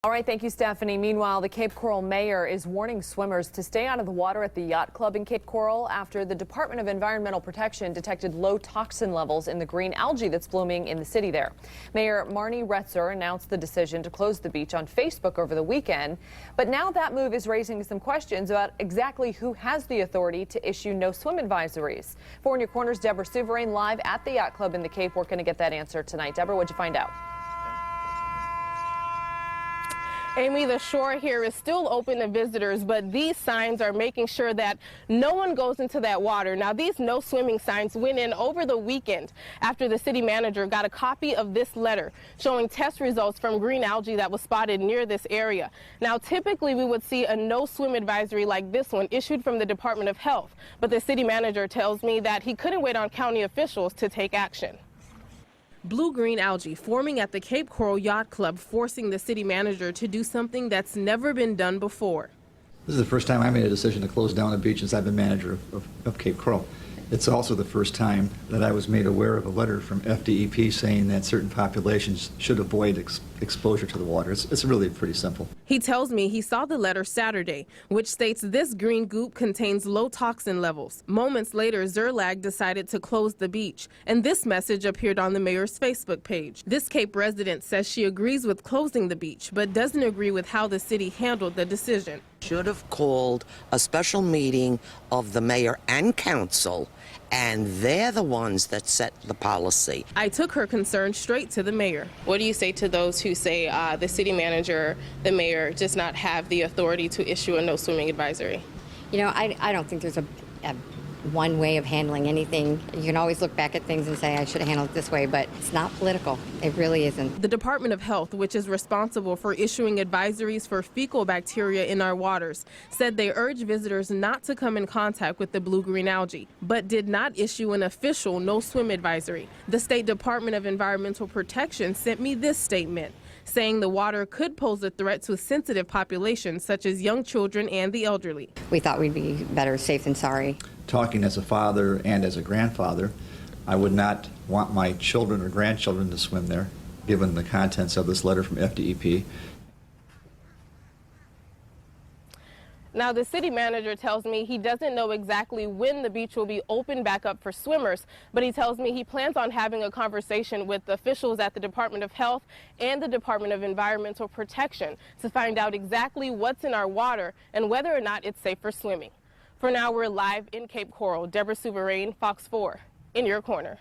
All right, thank you, Stephanie. Meanwhile, the Cape Coral mayor is warning swimmers to stay out of the water at the yacht club in Cape Coral after the Department of Environmental Protection detected low toxin levels in the green algae that's blooming in the city there. Mayor Marnie Retzer announced the decision to close the beach on Facebook over the weekend. But now that move is raising some questions about exactly who has the authority to issue no swim advisories. 4 in Your Corner's Deborah Souverain live at the yacht club in the Cape. We're going to get that answer tonight. Deborah, what'd you find out? Amy, the shore here is still open to visitors, but these signs are making sure that no one goes into that water. Now, these no swimming signs went in over the weekend after the city manager got a copy of this letter showing test results from green algae that was spotted near this area. Now, typically we would see a no swim advisory like this one issued from the Department of Health, but the city manager tells me that he couldn't wait on county officials to take action. Blue-green algae forming at the Cape Coral Yacht Club, forcing the city manager to do something that's never been done before. This is the first time I made a decision to close down a beach since I've been manager of Cape Coral. It's also the first time that I was made aware of a letter from FDEP saying that certain populations should avoid exposure to the water. It's really pretty simple. He tells me he saw the letter Saturday, which states this green goop contains low toxin levels. Moments later, Zerlag decided to close the beach, and this message appeared on the mayor's Facebook page. This Cape resident says she agrees with closing the beach, but doesn't agree with how the city handled the decision. Should have called a special meeting of the mayor and council, and they're the ones that set the policy. I took her concern straight to the mayor. What do you say to those who say the city manager, the mayor, does not have the authority to issue a no swimming advisory? You know, I don't think there's a one way of handling anything. You can always look back at things and say, I should have handled it this way, but it's not political. It really isn't. The Department of Health, which is responsible for issuing advisories for fecal bacteria in our waters, said they urge visitors not to come in contact with the blue-green algae, but did not issue an official no-swim advisory. The State Department of Environmental Protection sent me this statement, saying the water could pose a threat to sensitive populations such as young children and the elderly. We thought we'd be better safe than sorry. Talking as a father and as a grandfather, I would not want my children or grandchildren to swim there, given the contents of this letter from FDEP. Now, the city manager tells me he doesn't know exactly when the beach will be opened back up for swimmers, but he tells me he plans on having a conversation with officials at the Department of Health and the Department of Environmental Protection to find out exactly what's in our water and whether or not it's safe for swimming. For now, we're live in Cape Coral. Deborah Souverain, Fox 4, in your corner.